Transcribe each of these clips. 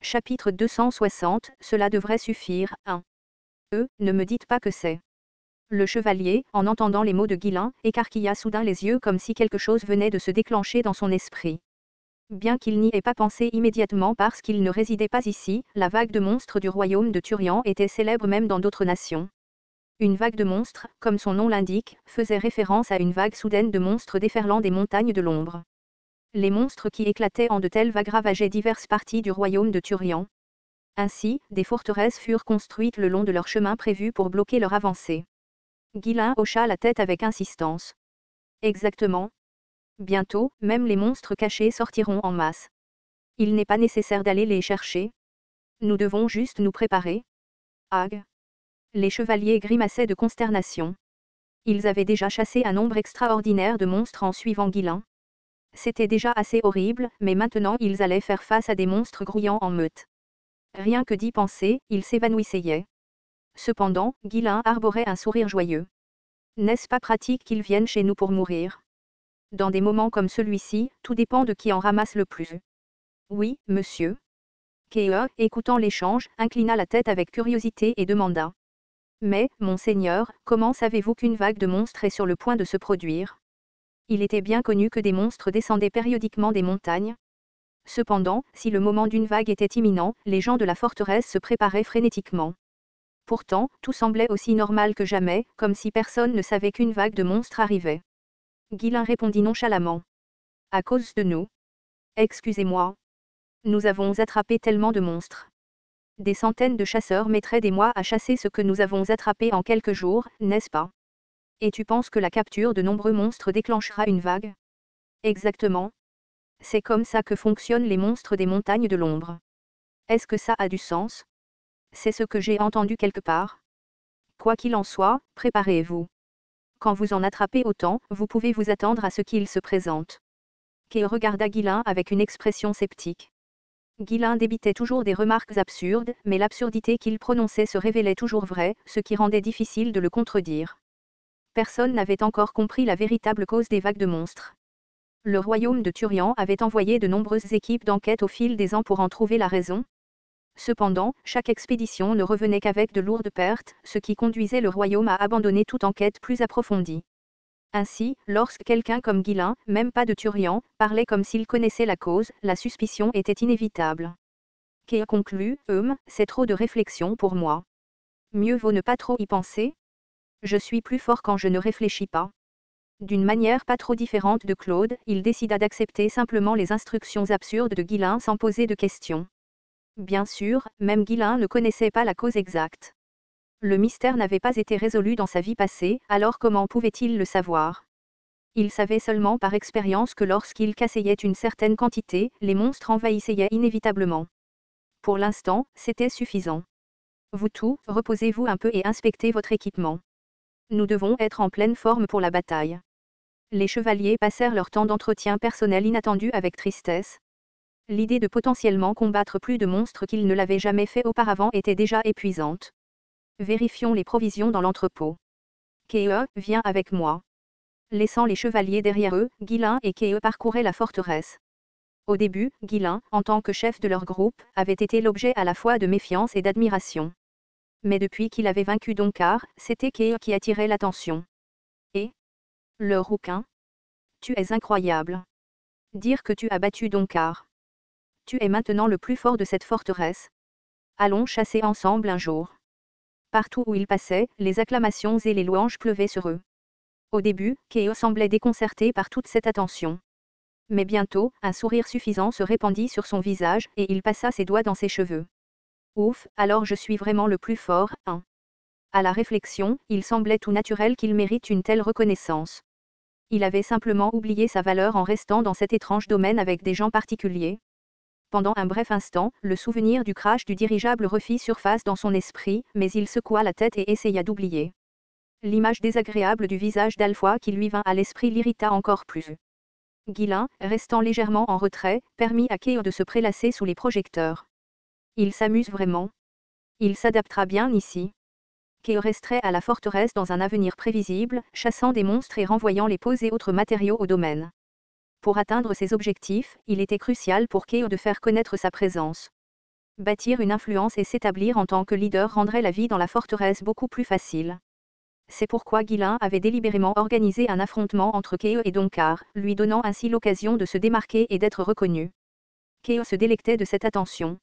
Chapitre 260, cela devrait suffire. 1. Ne me dites pas que c'est. Le chevalier, en entendant les mots de Guilain, écarquilla soudain les yeux comme si quelque chose venait de se déclencher dans son esprit. Bien qu'il n'y ait pas pensé immédiatement parce qu'il ne résidait pas ici, la vague de monstres du royaume de Turian était célèbre même dans d'autres nations. Une vague de monstres, comme son nom l'indique, faisait référence à une vague soudaine de monstres déferlant des montagnes de l'ombre. Les monstres qui éclataient en de telles vagues ravageaient diverses parties du royaume de Turian. Ainsi, des forteresses furent construites le long de leur chemin prévu pour bloquer leur avancée. Guilain hocha la tête avec insistance. Exactement. Bientôt, même les monstres cachés sortiront en masse. Il n'est pas nécessaire d'aller les chercher. Nous devons juste nous préparer. Ag. Les chevaliers grimaçaient de consternation. Ils avaient déjà chassé un nombre extraordinaire de monstres en suivant Guilain. C'était déjà assez horrible, mais maintenant ils allaient faire face à des monstres grouillant en meute. Rien que d'y penser, ils s'évanouissaient. Cependant, Guilain arborait un sourire joyeux. N'est-ce pas pratique qu'ils viennent chez nous pour mourir? Dans des moments comme celui-ci, tout dépend de qui en ramasse le plus. Oui, monsieur. Kea, écoutant l'échange, inclina la tête avec curiosité et demanda. Mais, monseigneur, comment savez-vous qu'une vague de monstres est sur le point de se produire? Il était bien connu que des monstres descendaient périodiquement des montagnes. Cependant, si le moment d'une vague était imminent, les gens de la forteresse se préparaient frénétiquement. Pourtant, tout semblait aussi normal que jamais, comme si personne ne savait qu'une vague de monstres arrivait. Guilain répondit nonchalamment. À cause de nous. Excusez-moi. Nous avons attrapé tellement de monstres. Des centaines de chasseurs mettraient des mois à chasser ce que nous avons attrapé en quelques jours, n'est-ce pas? Et tu penses que la capture de nombreux monstres déclenchera une vague? Exactement. C'est comme ça que fonctionnent les monstres des montagnes de l'ombre. Est-ce que ça a du sens? C'est ce que j'ai entendu quelque part. Quoi qu'il en soit, préparez-vous. Quand vous en attrapez autant, vous pouvez vous attendre à ce qu'il se présente. Kay regarda Guilain avec une expression sceptique. Guilain débitait toujours des remarques absurdes, mais l'absurdité qu'il prononçait se révélait toujours vraie, ce qui rendait difficile de le contredire. Personne n'avait encore compris la véritable cause des vagues de monstres. Le royaume de Turian avait envoyé de nombreuses équipes d'enquête au fil des ans pour en trouver la raison. Cependant, chaque expédition ne revenait qu'avec de lourdes pertes, ce qui conduisait le royaume à abandonner toute enquête plus approfondie. Ainsi, lorsque quelqu'un comme Guilain, même pas de Turian, parlait comme s'il connaissait la cause, la suspicion était inévitable. Kay conclut, c'est trop de réflexion pour moi. Mieux vaut ne pas trop y penser. Je suis plus fort quand je ne réfléchis pas. D'une manière pas trop différente de Claude, il décida d'accepter simplement les instructions absurdes de Guilain sans poser de questions. Bien sûr, même Guilain ne connaissait pas la cause exacte. Le mystère n'avait pas été résolu dans sa vie passée, alors comment pouvait-il le savoir? Il savait seulement par expérience que lorsqu'il cassayait une certaine quantité, les monstres envahissaient inévitablement. Pour l'instant, c'était suffisant. Vous tous, reposez-vous un peu et inspectez votre équipement. Nous devons être en pleine forme pour la bataille. Les chevaliers passèrent leur temps d'entretien personnel inattendu avec tristesse. L'idée de potentiellement combattre plus de monstres qu'ils ne l'avaient jamais fait auparavant était déjà épuisante. Vérifions les provisions dans l'entrepôt. Kea, viens avec moi. Laissant les chevaliers derrière eux, Guilain et Kea parcouraient la forteresse. Au début, Guilain, en tant que chef de leur groupe, avait été l'objet à la fois de méfiance et d'admiration. Mais depuis qu'il avait vaincu Donkar, c'était Kea qui attirait l'attention. Et le rouquin. Tu es incroyable. Dire que tu as battu Donkar. Tu es maintenant le plus fort de cette forteresse. Allons chasser ensemble un jour. Partout où ils passaient, les acclamations et les louanges pleuvaient sur eux. Au début, Keo semblait déconcerté par toute cette attention. Mais bientôt, un sourire suffisant se répandit sur son visage, et il passa ses doigts dans ses cheveux. Ouf, alors je suis vraiment le plus fort, hein. À la réflexion, il semblait tout naturel qu'il mérite une telle reconnaissance. Il avait simplement oublié sa valeur en restant dans cet étrange domaine avec des gens particuliers. Pendant un bref instant, le souvenir du crash du dirigeable refit surface dans son esprit, mais il secoua la tête et essaya d'oublier. L'image désagréable du visage d'Alfoy qui lui vint à l'esprit l'irrita encore plus. Guilain, restant légèrement en retrait, permit à Keo de se prélasser sous les projecteurs. Il s'amuse vraiment. Il s'adaptera bien ici. Keo resterait à la forteresse dans un avenir prévisible, chassant des monstres et renvoyant les peaux et autres matériaux au domaine. Pour atteindre ses objectifs, il était crucial pour Keo de faire connaître sa présence. Bâtir une influence et s'établir en tant que leader rendrait la vie dans la forteresse beaucoup plus facile. C'est pourquoi Guilin avait délibérément organisé un affrontement entre Keo et Donkar, lui donnant ainsi l'occasion de se démarquer et d'être reconnu. Keo se délectait de cette attention.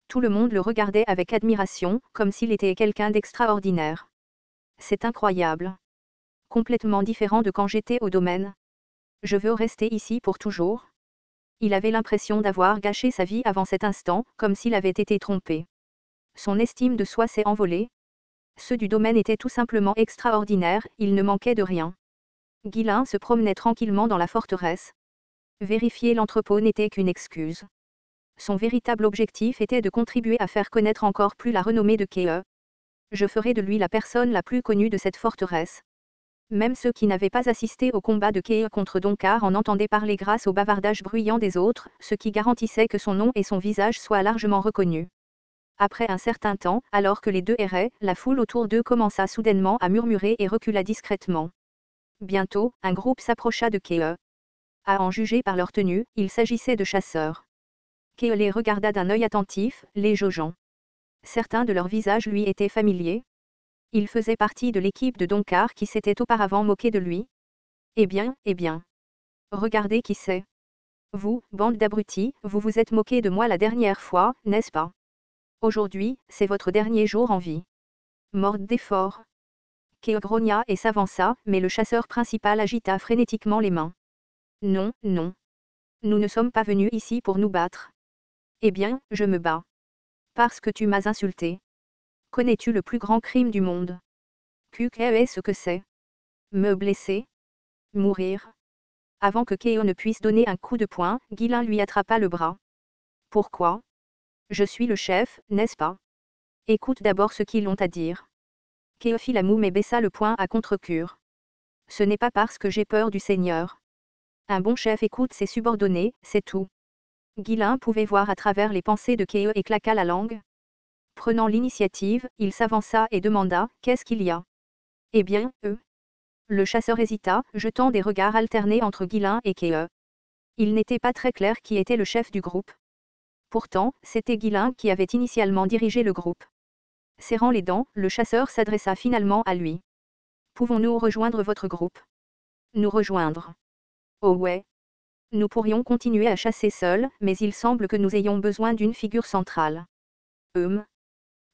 Tout le monde le regardait avec admiration, comme s'il était quelqu'un d'extraordinaire. C'est incroyable. Complètement différent de quand j'étais au domaine. Je veux rester ici pour toujours. Il avait l'impression d'avoir gâché sa vie avant cet instant, comme s'il avait été trompé. Son estime de soi s'est envolée. Ceux du domaine étaient tout simplement extraordinaires, il ne manquait de rien. Guilin se promenait tranquillement dans la forteresse. Vérifier l'entrepôt n'était qu'une excuse. Son véritable objectif était de contribuer à faire connaître encore plus la renommée de Keo. Je ferai de lui la personne la plus connue de cette forteresse. Même ceux qui n'avaient pas assisté au combat de Keo contre Donkar en entendaient parler grâce au bavardage bruyant des autres, ce qui garantissait que son nom et son visage soient largement reconnus. Après un certain temps, alors que les deux erraient, la foule autour d'eux commença soudainement à murmurer et recula discrètement. Bientôt, un groupe s'approcha de Keo. À en juger par leur tenue, il s'agissait de chasseurs. Keo les regarda d'un œil attentif, les jaugeant. Certains de leurs visages lui étaient familiers. Il faisait partie de l'équipe de Donkar qui s'était auparavant moqué de lui. Eh bien. Regardez qui c'est. Vous, bande d'abrutis, vous vous êtes moqué de moi la dernière fois, n'est-ce pas? Aujourd'hui, c'est votre dernier jour en vie. Morde d'effort. Keo grogna et s'avança, mais le chasseur principal agita frénétiquement les mains. Non. Nous ne sommes pas venus ici pour nous battre. Eh bien, je me bats. Parce que tu m'as insulté. Connais-tu le plus grand crime du monde? Qu'est-ce que c'est? Me blesser? Mourir? Avant que Keo ne puisse donner un coup de poing, Guilin lui attrapa le bras. Pourquoi? Je suis le chef, n'est-ce pas? Écoute d'abord ce qu'ils ont à dire. Keo fit la moue mais baissa le poing à contre-cure. Ce n'est pas parce que j'ai peur du Seigneur. Un bon chef écoute ses subordonnés, c'est tout. Guilin pouvait voir à travers les pensées de Keo et claqua la langue. Prenant l'initiative, il s'avança et demanda, qu'est-ce qu'il y a? Eh bien, eux. Le chasseur hésita, jetant des regards alternés entre Guilin et Keo. Il n'était pas très clair qui était le chef du groupe. Pourtant, c'était Guilin qui avait initialement dirigé le groupe. Serrant les dents, le chasseur s'adressa finalement à lui. Pouvons-nous rejoindre votre groupe? Nous rejoindre? Oh ouais. Nous pourrions continuer à chasser seuls, mais il semble que nous ayons besoin d'une figure centrale.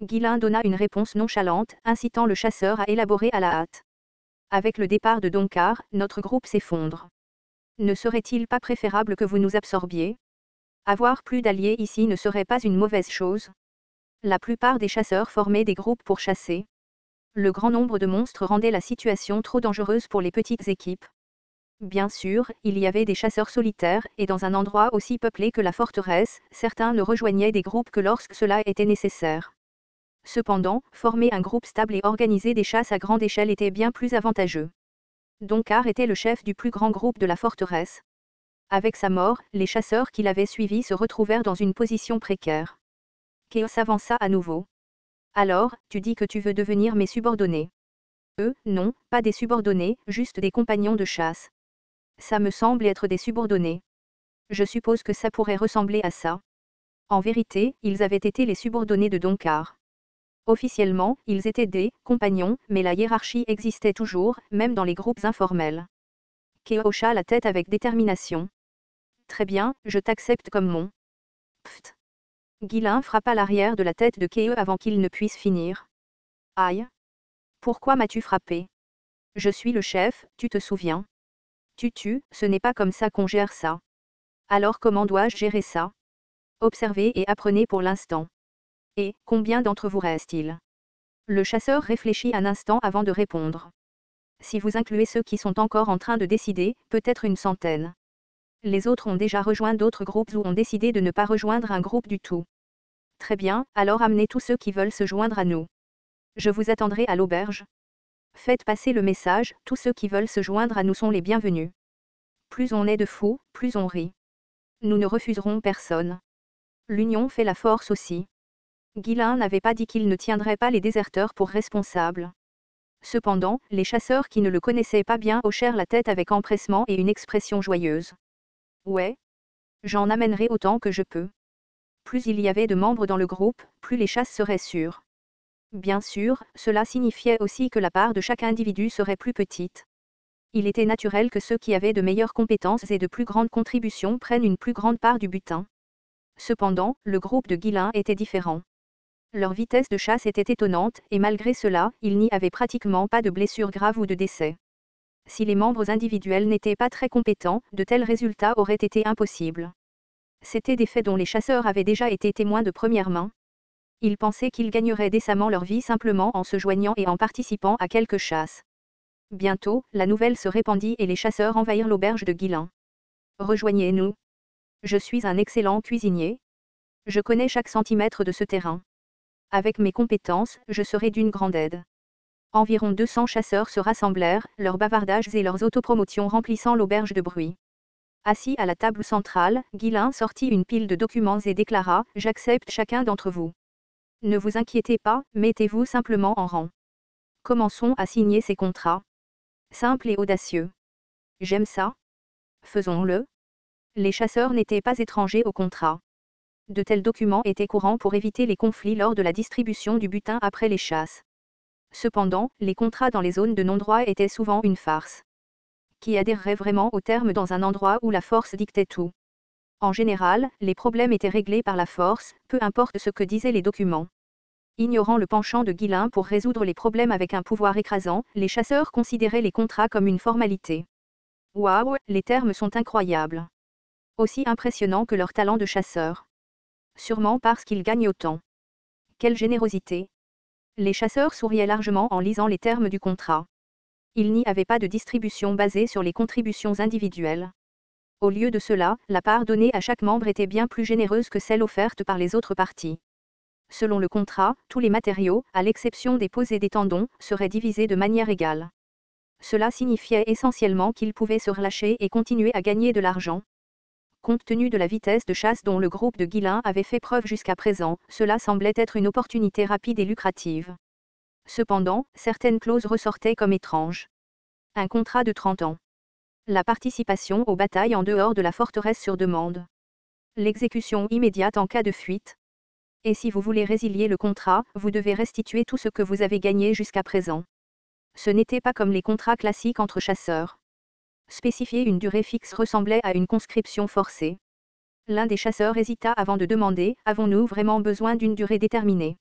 Guilin donna une réponse nonchalante, incitant le chasseur à élaborer à la hâte. Avec le départ de Donkar, notre groupe s'effondre. Ne serait-il pas préférable que vous nous absorbiez? Avoir plus d'alliés ici ne serait pas une mauvaise chose. La plupart des chasseurs formaient des groupes pour chasser. Le grand nombre de monstres rendait la situation trop dangereuse pour les petites équipes. Bien sûr, il y avait des chasseurs solitaires, et dans un endroit aussi peuplé que la forteresse, certains ne rejoignaient des groupes que lorsque cela était nécessaire. Cependant, former un groupe stable et organiser des chasses à grande échelle était bien plus avantageux. Donkar était le chef du plus grand groupe de la forteresse. Avec sa mort, les chasseurs qui l'avaient suivi se retrouvèrent dans une position précaire. Keo s'avança à nouveau. Alors, tu dis que tu veux devenir mes subordonnés? Non, pas des subordonnés, juste des compagnons de chasse. Ça me semble être des subordonnés. Je suppose que ça pourrait ressembler à ça. En vérité, ils avaient été les subordonnés de Donkar. Officiellement, ils étaient des compagnons, mais la hiérarchie existait toujours, même dans les groupes informels. Keo hocha la tête avec détermination. Très bien, je t'accepte comme mon. Pft. Guilin frappa l'arrière de la tête de Keo avant qu'il ne puisse finir. Aïe. Pourquoi m'as-tu frappé? Je suis le chef, tu te souviens? Ce n'est pas comme ça qu'on gère ça. Alors comment dois-je gérer ça? Observez et apprenez pour l'instant. Et, combien d'entre vous reste-t-il? Le chasseur réfléchit un instant avant de répondre. Si vous incluez ceux qui sont encore en train de décider, peut-être une centaine. Les autres ont déjà rejoint d'autres groupes ou ont décidé de ne pas rejoindre un groupe du tout. Très bien, alors amenez tous ceux qui veulent se joindre à nous. Je vous attendrai à l'auberge. Faites passer le message, tous ceux qui veulent se joindre à nous sont les bienvenus. Plus on est de fous, plus on rit. Nous ne refuserons personne. L'union fait la force aussi. Guilin n'avait pas dit qu'il ne tiendrait pas les déserteurs pour responsables. Cependant, les chasseurs qui ne le connaissaient pas bien hochèrent la tête avec empressement et une expression joyeuse. Ouais. J'en amènerai autant que je peux. Plus il y avait de membres dans le groupe, plus les chasses seraient sûres. Bien sûr, cela signifiait aussi que la part de chaque individu serait plus petite. Il était naturel que ceux qui avaient de meilleures compétences et de plus grandes contributions prennent une plus grande part du butin. Cependant, le groupe de Guillain était différent. Leur vitesse de chasse était étonnante, et malgré cela, il n'y avait pratiquement pas de blessures graves ou de décès. Si les membres individuels n'étaient pas très compétents, de tels résultats auraient été impossibles. C'étaient des faits dont les chasseurs avaient déjà été témoins de première main. Ils pensaient qu'ils gagneraient décemment leur vie simplement en se joignant et en participant à quelques chasses. Bientôt, la nouvelle se répandit et les chasseurs envahirent l'auberge de Guillain. Rejoignez-nous. Je suis un excellent cuisinier. Je connais chaque centimètre de ce terrain. Avec mes compétences, je serai d'une grande aide. Environ 200 chasseurs se rassemblèrent, leurs bavardages et leurs autopromotions remplissant l'auberge de bruit. Assis à la table centrale, Guillain sortit une pile de documents et déclara « J'accepte chacun d'entre vous. Ne vous inquiétez pas, mettez-vous simplement en rang. Commençons à signer ces contrats. Simple et audacieux. J'aime ça. Faisons-le. » Les chasseurs n'étaient pas étrangers au contrat. De tels documents étaient courants pour éviter les conflits lors de la distribution du butin après les chasses. Cependant, les contrats dans les zones de non-droit étaient souvent une farce. Qui adhérerait vraiment aux termes dans un endroit où la force dictait tout? En général, les problèmes étaient réglés par la force, peu importe ce que disaient les documents. Ignorant le penchant de Guillain pour résoudre les problèmes avec un pouvoir écrasant, les chasseurs considéraient les contrats comme une formalité. Waouh, les termes sont incroyables. Aussi impressionnants que leur talent de chasseur. Sûrement parce qu'ils gagnent autant. Quelle générosité! Les chasseurs souriaient largement en lisant les termes du contrat. Il n'y avait pas de distribution basée sur les contributions individuelles. Au lieu de cela, la part donnée à chaque membre était bien plus généreuse que celle offerte par les autres parties. Selon le contrat, tous les matériaux, à l'exception des peaux et des tendons, seraient divisés de manière égale. Cela signifiait essentiellement qu'ils pouvaient se relâcher et continuer à gagner de l'argent. Compte tenu de la vitesse de chasse dont le groupe de Guillain avait fait preuve jusqu'à présent, cela semblait être une opportunité rapide et lucrative. Cependant, certaines clauses ressortaient comme étranges. Un contrat de 30 ans. La participation aux batailles en dehors de la forteresse sur demande. L'exécution immédiate en cas de fuite. Et si vous voulez résilier le contrat, vous devez restituer tout ce que vous avez gagné jusqu'à présent. Ce n'était pas comme les contrats classiques entre chasseurs. Spécifier une durée fixe ressemblait à une conscription forcée. L'un des chasseurs hésita avant de demander « Avons-nous vraiment besoin d'une durée déterminée ?»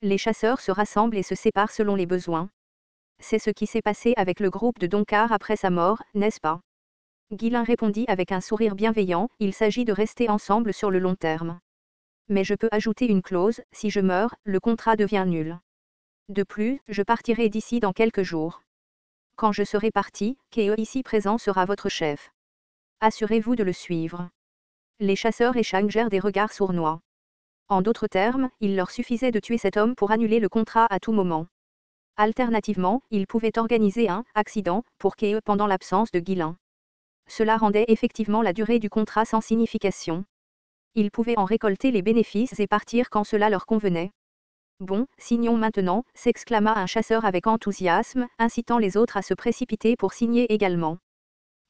Les chasseurs se rassemblent et se séparent selon les besoins. C'est ce qui s'est passé avec le groupe de Donkar après sa mort, n'est-ce pas? Guillain répondit avec un sourire bienveillant, il s'agit de rester ensemble sur le long terme. Mais je peux ajouter une clause, si je meurs, le contrat devient nul. De plus, je partirai d'ici dans quelques jours. Quand je serai parti, Keo ici présent sera votre chef. Assurez-vous de le suivre. Les chasseurs échangèrent des regards sournois. En d'autres termes, il leur suffisait de tuer cet homme pour annuler le contrat à tout moment. Alternativement, ils pouvaient organiser un « accident » pour Keo pendant l'absence de Guillain. Cela rendait effectivement la durée du contrat sans signification. Ils pouvaient en récolter les bénéfices et partir quand cela leur convenait. Bon, signons maintenant, s'exclama un chasseur avec enthousiasme, incitant les autres à se précipiter pour signer également.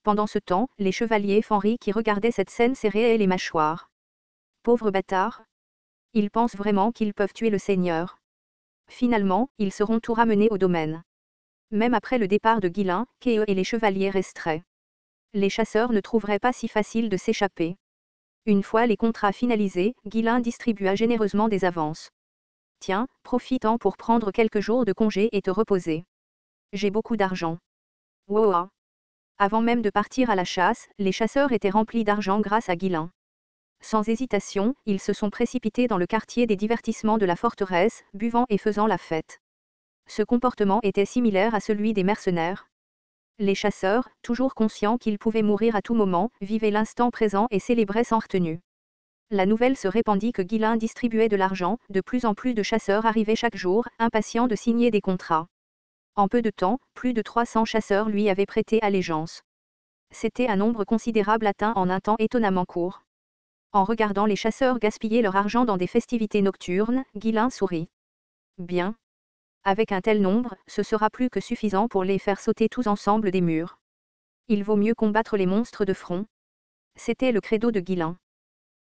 Pendant ce temps, les chevaliers Fenris qui regardaient cette scène serraient les mâchoires. Pauvres bâtards! Ils pensent vraiment qu'ils peuvent tuer le seigneur. Finalement, ils seront tout ramenés au domaine. Même après le départ de Guillain, Keo et les chevaliers resteraient. Les chasseurs ne trouveraient pas si facile de s'échapper. Une fois les contrats finalisés, Guillain distribua généreusement des avances. Tiens, profite-en pour prendre quelques jours de congé et te reposer. J'ai beaucoup d'argent. Wow! Avant même de partir à la chasse, les chasseurs étaient remplis d'argent grâce à Guillain. Sans hésitation, ils se sont précipités dans le quartier des divertissements de la forteresse, buvant et faisant la fête. Ce comportement était similaire à celui des mercenaires. Les chasseurs, toujours conscients qu'ils pouvaient mourir à tout moment, vivaient l'instant présent et célébraient sans retenue. La nouvelle se répandit que Guillain distribuait de l'argent, de plus en plus de chasseurs arrivaient chaque jour, impatients de signer des contrats. En peu de temps, plus de 300 chasseurs lui avaient prêté allégeance. C'était un nombre considérable atteint en un temps étonnamment court. En regardant les chasseurs gaspiller leur argent dans des festivités nocturnes, Guillain sourit. Bien. Avec un tel nombre, ce sera plus que suffisant pour les faire sauter tous ensemble des murs. Il vaut mieux combattre les monstres de front. C'était le credo de Guillain.